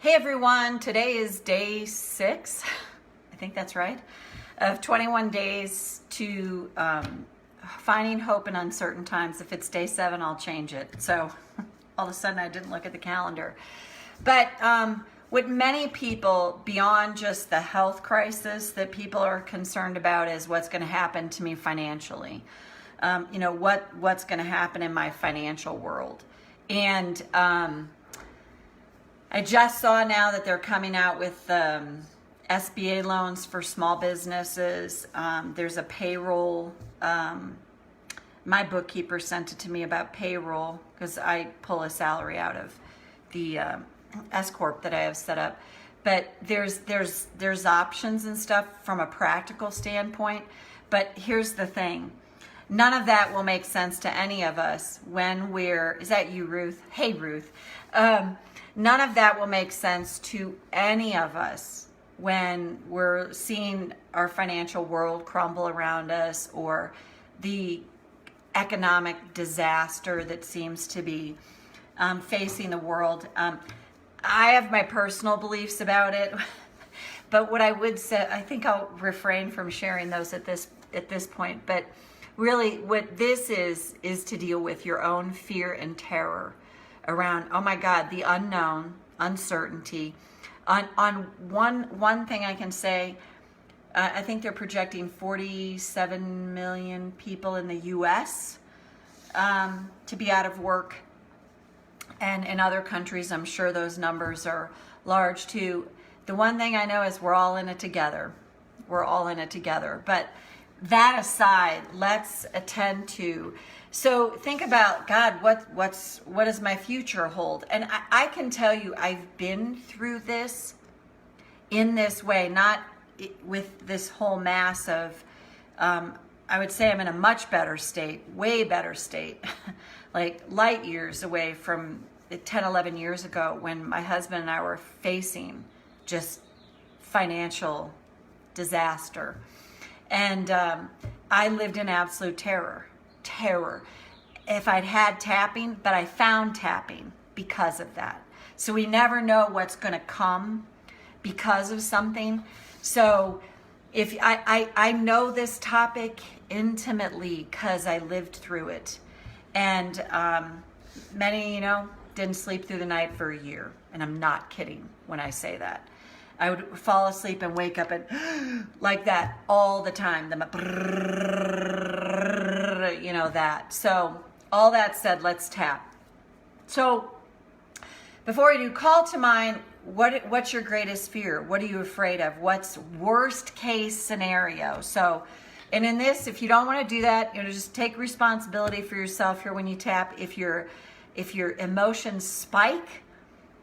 Hey everyone, today is day 6, I think that's right, of 21 days to finding hope in uncertain times. If it's day 7, I'll change it. So all of a sudden I didn't look at the calendar. But what many people, beyond just the health crisis that people are concerned about, is what's going to happen to me financially. What's going to happen in my financial world. And I just saw now that they're coming out with SBA loans for small businesses. There's a payroll. My bookkeeper sent it to me about payroll because I pull a salary out of the S Corp that I have set up. But there's options and stuff from a practical standpoint. But here's the thing. None of that will make sense to any of us when is that you, Ruth? Hey, Ruth. None of that will make sense to any of us when we're seeing our financial world crumble around us, or the economic disaster that seems to be facing the world. I have my personal beliefs about it, but what I would say, I think I'll refrain from sharing those at this point. But really, what this is to deal with your own fear and terror around, oh my God, the unknown, uncertainty. On one thing I can say, I think they're projecting 47 million people in the U.S. To be out of work. And in other countries, I'm sure those numbers are large too. The one thing I know is we're all in it together. We're all in it together. But that aside, let's attend to. So think about, God, what does my future hold? And I can tell you, I've been through this in this way, not with this whole mass of, I would say I'm in a much better state, way better state, like light years away from 10, 11 years ago when my husband and I were facing just financial disaster. And I lived in absolute terror. If I'd had tapping, but I found tapping because of that. So we never know what's going to come because of something. So if I know this topic intimately because I lived through it. And many, didn't sleep through the night for a year. And I'm not kidding when I say that. I would fall asleep and wake up and like that all the time. That. So all that said, let's tap. So before we do, call to mind, what's your greatest fear? What are you afraid of? What's worst case scenario? So, and in this, if you don't want to do that, just take responsibility for yourself here when you tap. If your emotions spike,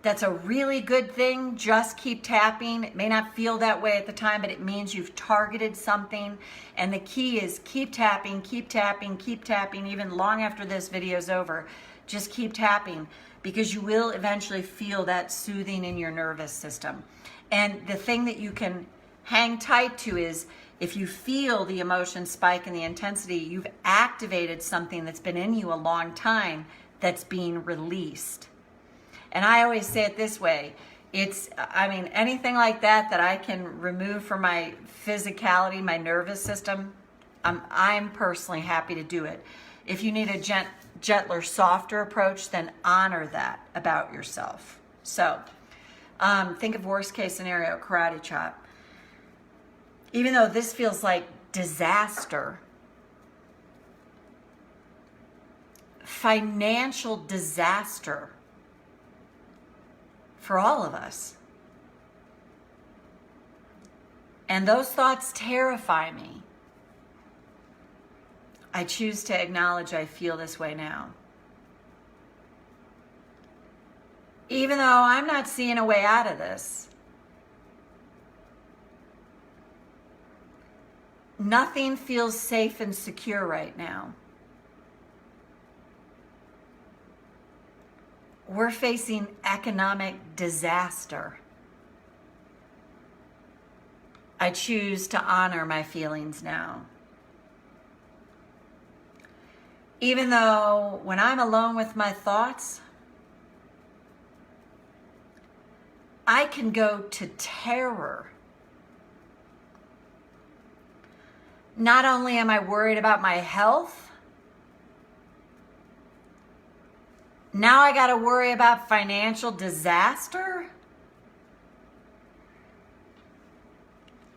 that's a really good thing. Just keep tapping. It may not feel that way at the time, but it means you've targeted something. And the key is keep tapping, keep tapping, keep tapping, even long after this video is over. Just keep tapping, because you will eventually feel that soothing in your nervous system. And the thing that you can hang tight to is, if you feel the emotion spike and the intensity, you've activated something that's been in you a long time that's being released. And I always say it this way, anything like that I can remove from my physicality, my nervous system, I'm personally happy to do it. If you need a gentler, softer approach, then honor that about yourself. So think of worst case scenario, karate chop. Even though this feels like disaster, financial disaster, for all of us. And those thoughts terrify me. I choose to acknowledge I feel this way now. Even though I'm not seeing a way out of this. Nothing feels safe and secure right now. We're facing economic disaster. I choose to honor my feelings now. Even though when I'm alone with my thoughts, I can go to terror. Not only am I worried about my health, now I got to worry about financial disaster.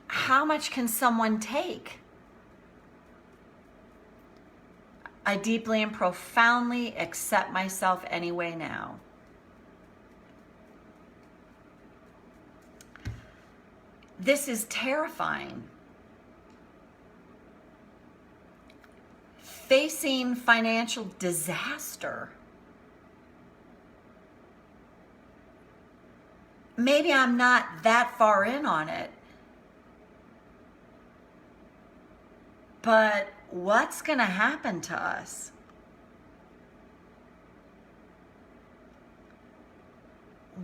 How much can someone take? I deeply and profoundly accept myself anyway now. This is terrifying. Facing financial disaster. Maybe I'm not that far in on it. But what's going to happen to us?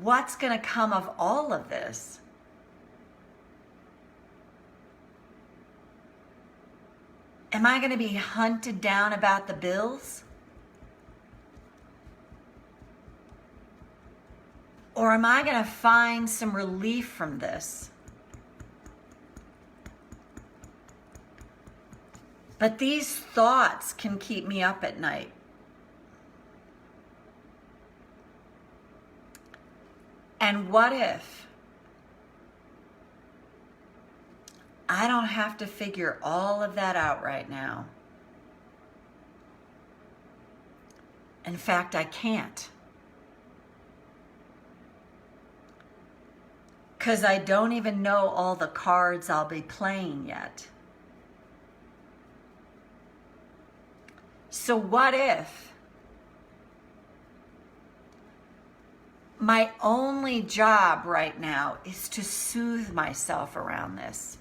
What's going to come of all of this? Am I going to be hunted down about the bills? Or am I going to find some relief from this? But these thoughts can keep me up at night. And what if I don't have to figure all of that out right now? In fact, I can't. Because I don't even know all the cards I'll be playing yet. So what if my only job right now is to soothe myself around this?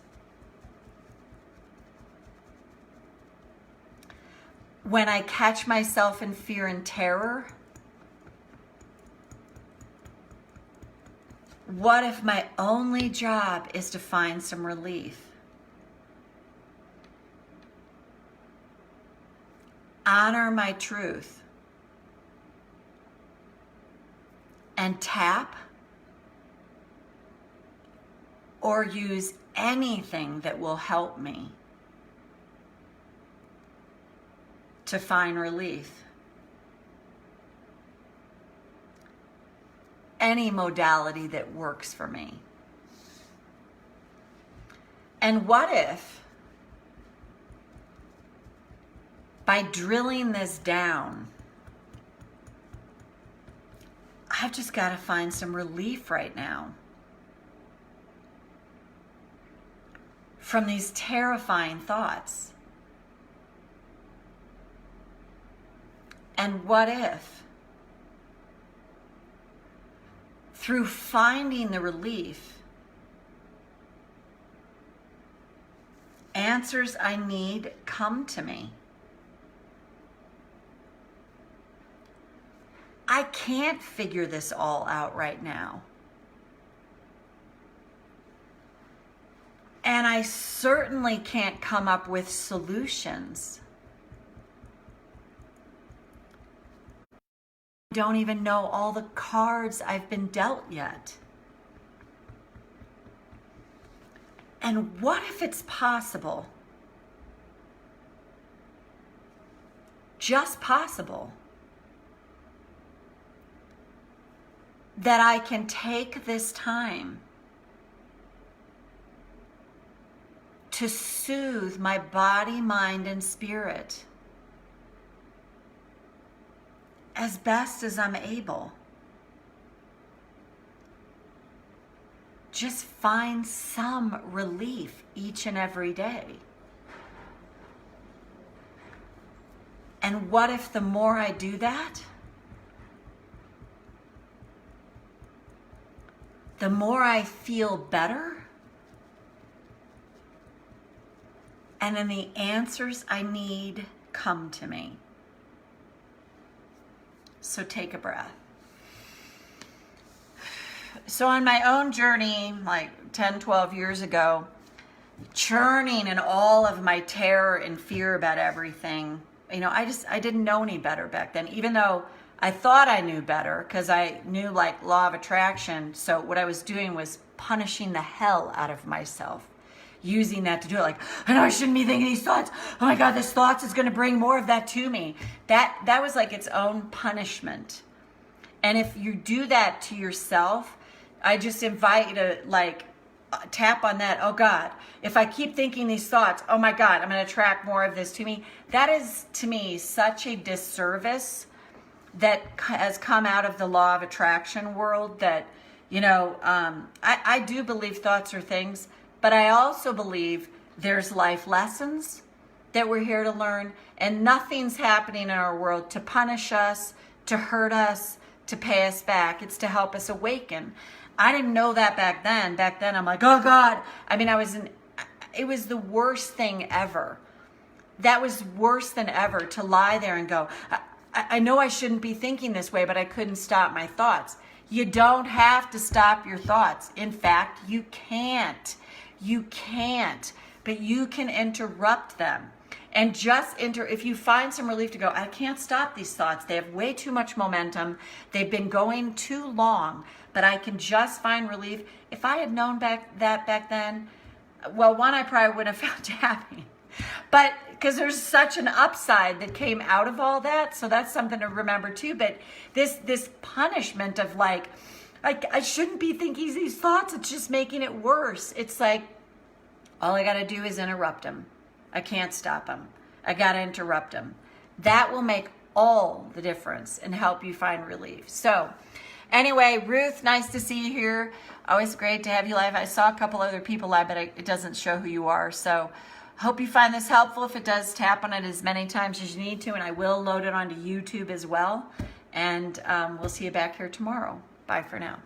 When I catch myself in fear and terror, what if my only job is to find some relief? Honor my truth and tap or use anything that will help me to find relief. Any modality that works for me. And what if, by drilling this down, I've just got to find some relief right now from these terrifying thoughts? And what if, through finding the relief, answers I need come to me? I can't figure this all out right now. And I certainly can't come up with solutions. I don't even know all the cards I've been dealt yet. And what if it's possible, just possible, that I can take this time to soothe my body, mind, and spirit as best as I'm able? Just find some relief each and every day. And what if the more I do that, the more I feel better, and then the answers I need come to me? So take a breath. So on my own journey, like 10, 12 years ago, churning in all of my terror and fear about everything, I didn't know any better back then. Even though I thought I knew better because I knew like law of attraction. So what I was doing was punishing the hell out of myself, using that to do it. Like, I know I shouldn't be thinking these thoughts. Oh my God, this thoughts is going to bring more of that to me. That was like its own punishment. And if you do that to yourself, I just invite you to like tap on that. Oh God, if I keep thinking these thoughts, oh my God, I'm going to attract more of this to me. That is to me such a disservice that has come out of the law of attraction world that, you know, I do believe thoughts are things, but I also believe there's life lessons that we're here to learn, and nothing's happening in our world to punish us, to hurt us, to pay us back. It's to help us awaken. I didn't know that back then. Back then I'm like, oh God. I mean, it was the worst thing ever. That was worse than ever to lie there and go, I know I shouldn't be thinking this way, but I couldn't stop my thoughts. You don't have to stop your thoughts. In fact, you can't. You can't, but you can interrupt them. And just if you find some relief to go, I can't stop these thoughts. They have way too much momentum. They've been going too long, but I can just find relief. If I had known back then, well, one, I probably wouldn't have found tapping. But because there's such an upside that came out of all that. So that's something to remember too. But this punishment of like I shouldn't be thinking these thoughts. It's just making it worse. It's like, all I got to do is interrupt them. I can't stop them. I got to interrupt them. That will make all the difference and help you find relief. So anyway, Ruth, nice to see you here. Always great to have you live. I saw a couple other people live, but it doesn't show who you are. So hope you find this helpful. If it does, tap on it as many times as you need to, and I will load it onto YouTube as well. And we'll see you back here tomorrow. Bye for now.